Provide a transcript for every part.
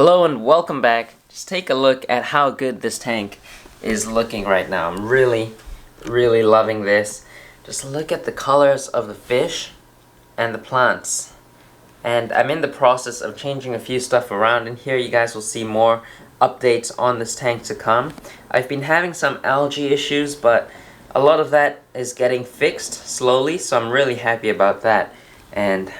Hello and welcome back. Just take a look at how good this tank is looking right now. I'm really loving this. Just look at the colors of the fish and the plants. And I'm in the process of changing a few stuff around, and here you guys will see more updates on this tank to come. I've been having some algae issues, but a lot of that is getting fixed slowly, so I'm really happy about that. And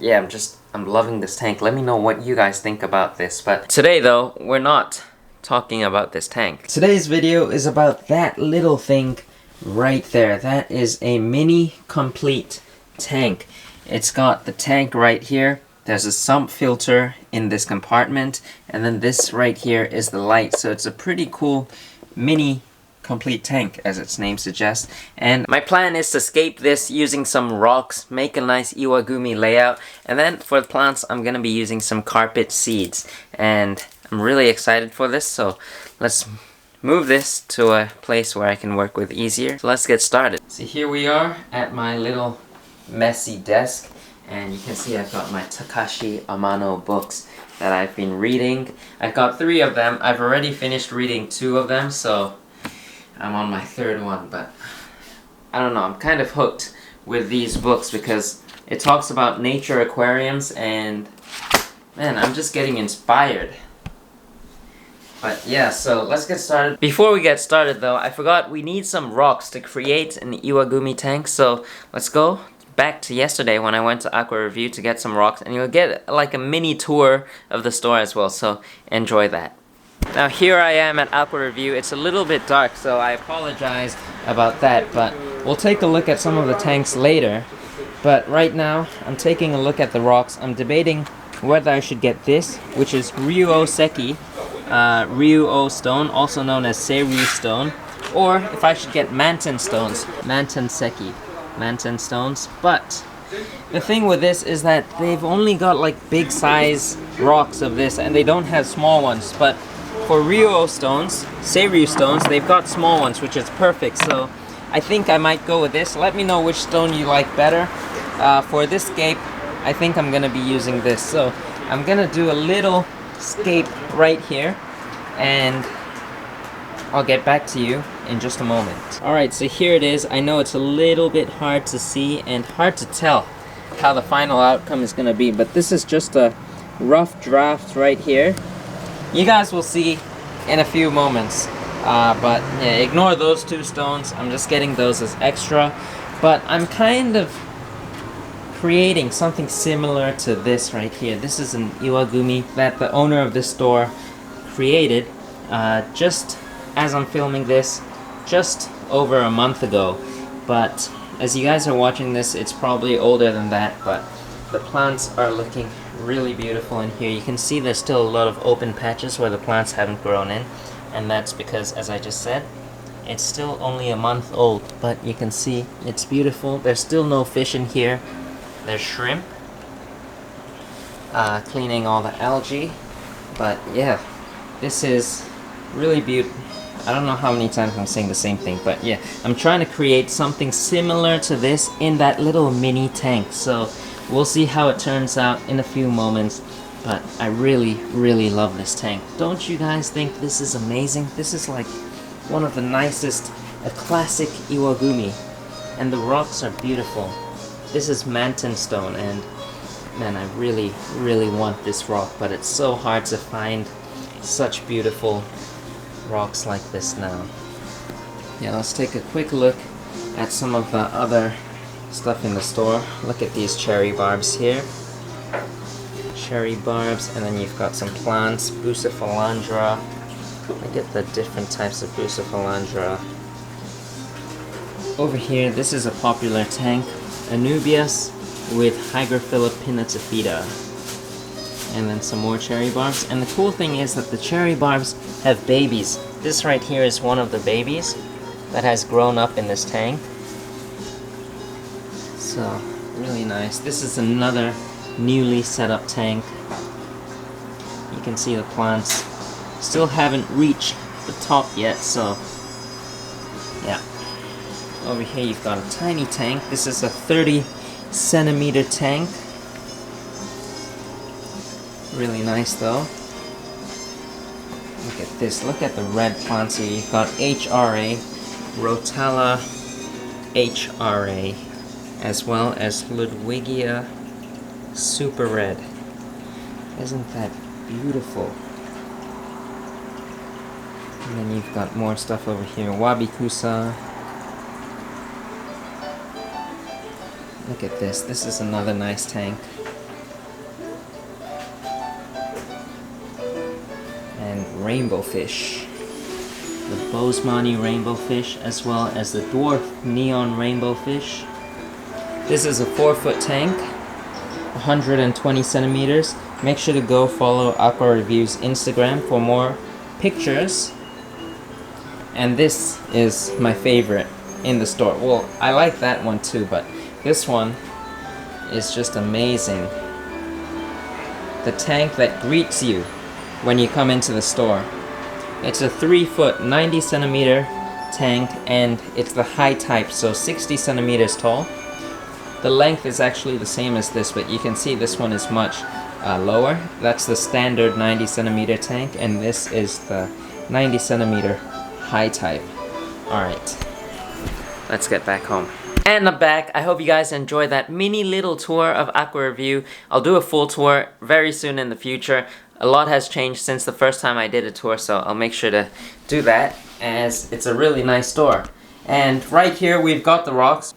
yeah, I'm loving this tank. Let me know what you guys think about this. But today though, we're not talking about this tank. Today's video is about that little thing right there. That is a mini complete tank. It's got the tank right here. There's a sump filter in this compartment, and then this right here is the light. So it's a pretty cool mini complete tank, as its name suggests. And my plan is to scape this using some rocks, make a nice Iwagumi layout, and then for the plants I'm gonna be using some carpet seeds. And I'm really excited for this, so let's move this to a place where I can work with easier. So let's get started. So here we are at my little messy desk, and you can see I've got my Takashi Amano books that I've been reading. I've got 3 of them. I've already finished reading 2 of them, so I'm on my 3rd one, but I don't know, I'm kind of hooked with these books because it talks about nature aquariums, and man, I'm just getting inspired. But yeah, so let's get started. Before we get started though, I forgot we need some rocks to create an Iwagumi tank, so let's go back to yesterday when I went to Aqua Review to get some rocks, and you'll get like a mini tour of the store as well, so enjoy that. Now here I am at Aqua Review. It's a little bit dark, so I apologize about that, but we'll take a look at some of the tanks later. But right now, I'm taking a look at the rocks. I'm debating whether I should get this, which is ryu-oh seki, ryu-oh stone, also known as seiryu stone, or if I should get mantan stones, mantan seki, mantan stones. But the thing with this is that they've only got like big size rocks of this, and they don't have small ones. But for ryu-oh stones, seiryu stones, they've got small ones, which is perfect. So I think I might go with this. Let me know which stone you like better. For this scape, I think I'm gonna be using this. So I'm gonna do a little scape right here, and I'll get back to you in just a moment. Alright, so here it is. I know it's a little bit hard to see and hard to tell how the final outcome is gonna be, but this is just a rough draft right here. You guys will see in a few moments, but yeah, ignore those 2 stones. I'm just getting those as extra, but I'm kind of creating something similar to this right here. This is an Iwagumi that the owner of this store created just as I'm filming this, just over a month ago. But as you guys are watching this, it's probably older than that, but the plants are looking really beautiful in here. You can see there's still a lot of open patches where the plants haven't grown in, and that's because, as I just said, it's still only a month old, but you can see it's beautiful. There's still no fish in here. There's shrimp cleaning all the algae, but yeah, this is really beautiful. I don't know how many times I'm saying the same thing, but yeah, I'm trying to create something similar to this in that little mini tank. So we'll see how it turns out in a few moments, but I really love this tank. Don't you guys think this is amazing? This is like one of the nicest, a classic Iwagumi, and the rocks are beautiful. This is mantan stone, and man, I really want this rock, but it's so hard to find such beautiful rocks like this now. Yeah, let's take a quick look at some of the other stuff in the store. Look at these cherry barbs here. Cherry barbs, and then you've got some plants, bucephalandra. Look at the different types of bucephalandra. Over here, this is a popular tank, Anubias with Hygrophila pinnatophyta. And then some more cherry barbs. And the cool thing is that the cherry barbs have babies. This right here is one of the babies that has grown up in this tank. So, really nice. This is another newly set up tank. You can see the plants still haven't reached the top yet, so yeah. Over here you've got a tiny tank. This is a 30 centimeter tank. Really nice though. Look at this. Look at the red plants here. You've got HRA, Rotella HRA, as well as Ludwigia Super Red. Isn't that beautiful? And then you've got more stuff over here. Wabikusa. Look at this. This is another nice tank. And rainbow fish. The Bosemani rainbow fish, as well as the dwarf neon rainbow fish. This is a 4-foot tank, 120 centimeters. Make sure to go follow Aqua Review's Instagram for more pictures. And this is my favorite in the store. Well, I like that one too, but this one is just amazing. The tank that greets you when you come into the store. It's a 3-foot, 90 centimeter tank, and it's the high type, so 60 centimeters tall. The length is actually the same as this, but you can see this one is much lower. That's the standard 90 centimeter tank, and this is the 90 centimeter high type. Alright, let's get back home. And I'm back. I hope you guys enjoyed that mini little tour of Aqua Review. I'll do a full tour very soon in the future. A lot has changed since the first time I did a tour, so I'll make sure to do that, as it's a really nice store. And right here we've got the rocks.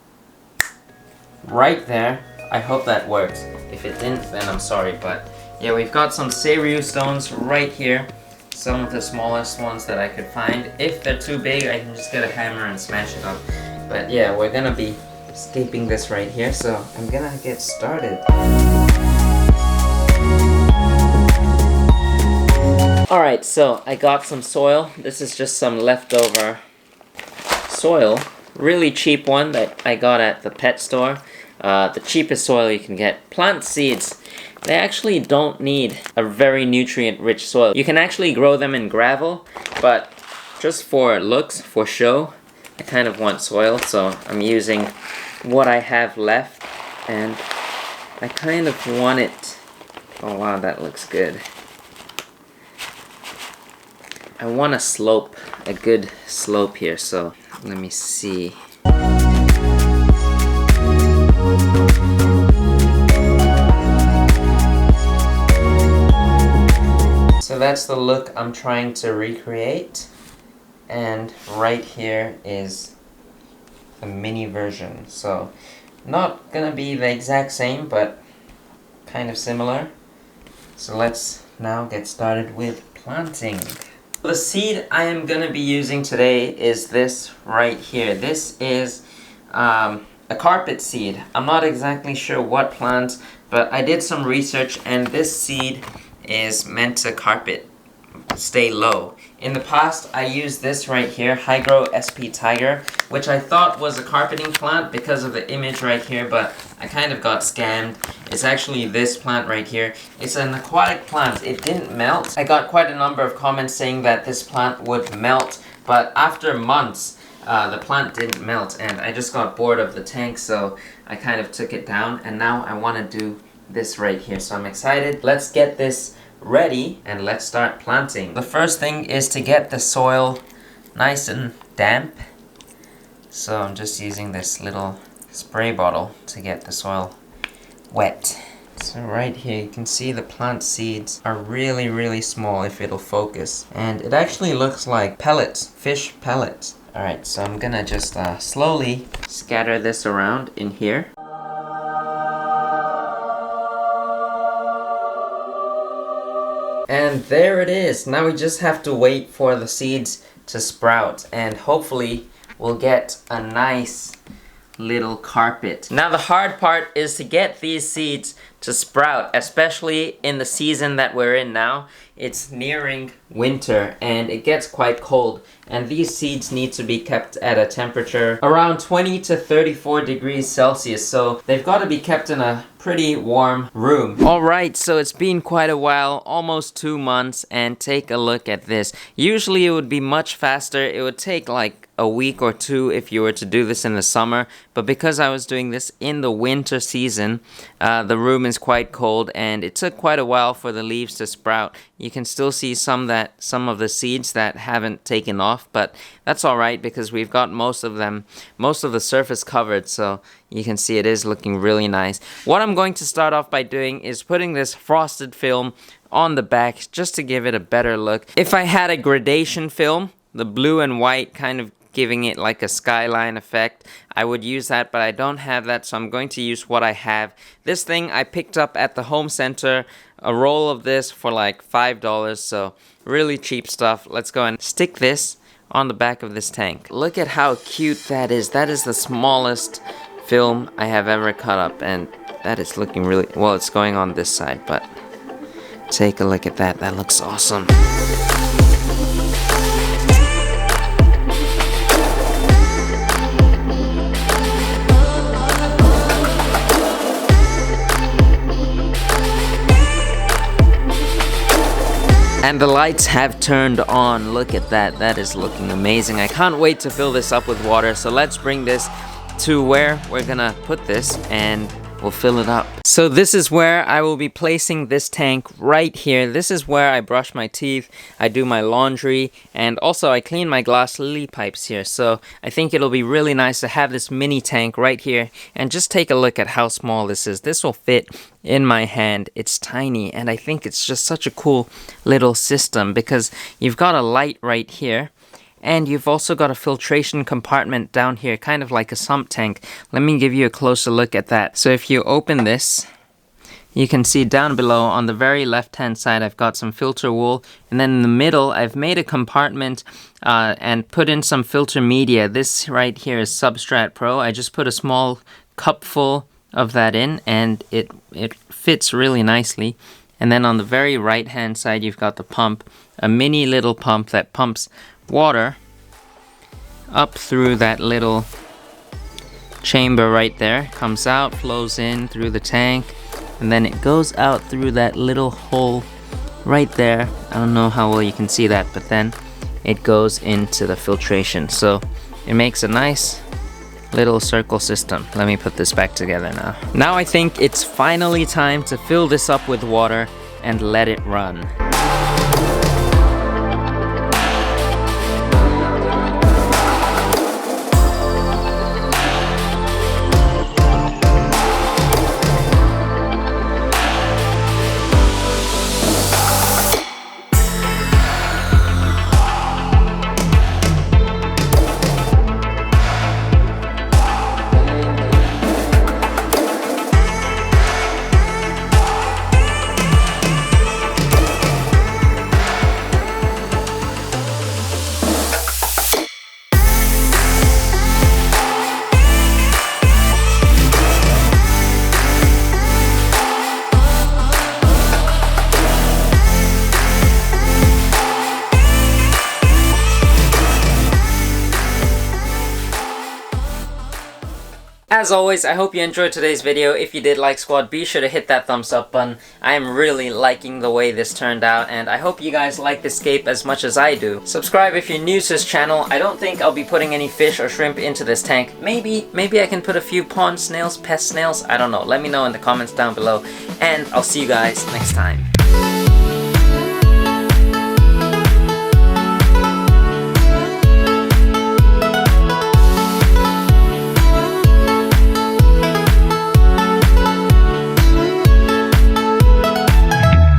Right there. I hope that works. If it didn't, then I'm sorry, but yeah, we've got some seiryu stones right here. Some of the smallest ones that I could find. If they're too big, I can just get a hammer and smash it up. But yeah, we're gonna be scaping this right here, so I'm gonna get started. Alright, so I got some soil. This is just some leftover soil. Really cheap one that I got at the pet store. The cheapest soil you can get. Plant seeds. They actually don't need a very nutrient-rich soil. You can actually grow them in gravel, but just for looks, for show, I kind of want soil, so I'm using what I have left, and I kind of want it. Oh wow, that looks good. I want a slope, a good slope here, so let me see. So that's the look I'm trying to recreate, and right here is a mini version. So not gonna be the exact same, but kind of similar. So let's now get started with planting. The seed I am gonna be using today is this right here. This is a carpet seed. I'm not exactly sure what plant, but I did some research, and this seed is meant to carpet stay low. In the past, I used this right here, Hygro SP Tiger, which I thought was a carpeting plant because of the image right here, but I kind of got scammed. It's actually this plant right here. It's an aquatic plant. It didn't melt. I got quite a number of comments saying that this plant would melt, but after months, the plant didn't melt, and I just got bored of the tank, so I kind of took it down, and now I want to do this right here. So I'm excited. Let's get this ready and let's start planting. The first thing is to get the soil nice and damp. So I'm just using this little spray bottle to get the soil wet. So right here you can see the plant seeds are really small, if it'll focus. And it actually looks like pellets, fish pellets. Alright, so I'm gonna just slowly scatter this around in here. And there it is. Now we just have to wait for the seeds to sprout, and hopefully we'll get a nice little carpet. Now the hard part is to get these seeds to sprout, especially in the season that we're in now. It's nearing winter and it gets quite cold, and these seeds need to be kept at a temperature around 20 to 34 degrees Celsius, so they've got to be kept in a pretty warm room. Alright, so it's been quite a while, almost 2 months, and take a look at this. Usually it would be much faster. It would take like a week or two if you were to do this in the summer, but because I was doing this in the winter season, the room is quite cold and it took quite a while for the leaves to sprout. You can still see some of the seeds that haven't taken off, but that's all right because we've got most of the surface covered, so you can see it is looking really nice. What I'm going to start off by doing is putting this frosted film on the back just to give it a better look. If I had a gradation film, the blue and white kind of giving it like a skyline effect, I would use that, but I don't have that, so I'm going to use what I have. This thing I picked up at the home center, a roll of this for like $5, so really cheap stuff. Let's go and stick this on the back of this tank. Look at how cute that is. That is the smallest film I have ever cut up, and that is looking really, well, it's going on this side, but take a look at that. That looks awesome. And the lights have turned on. Look at that. That is looking amazing. I can't wait to fill this up with water. So let's bring this to where we're gonna put this and we'll fill it up. So this is where I will be placing this tank right here. This is where I brush my teeth, I do my laundry, and also I clean my glass lily pipes here. So I think it'll be really nice to have this mini tank right here, and just take a look at how small this is. This will fit in my hand. It's tiny, and I think it's just such a cool little system because you've got a light right here, and you've also got a filtration compartment down here, kind of like a sump tank. Let me give you a closer look at that. So if you open this, you can see down below on the very left hand side I've got some filter wool, and then in the middle I've made a compartment and put in some filter media. This right here is Substrate Pro. I just put a small cupful of that in, and it fits really nicely. And then on the very right hand side you've got the pump, a mini little pump that pumps water up through that little chamber right there, comes out, flows in through the tank, and then it goes out through that little hole right there. I don't know how well you can see that, but then it goes into the filtration. So it makes a nice little circle system. Let me put this back together now. Now I think it's finally time to fill this up with water and let it run. As always, I hope you enjoyed today's video. If you did like Squad, be sure to hit that thumbs up button. I am really liking the way this turned out, and I hope you guys like the scape as much as I do. Subscribe if you're new to this channel. I don't think I'll be putting any fish or shrimp into this tank. Maybe I can put a few pond snails, pest snails, I don't know. Let me know in the comments down below, and I'll see you guys next time.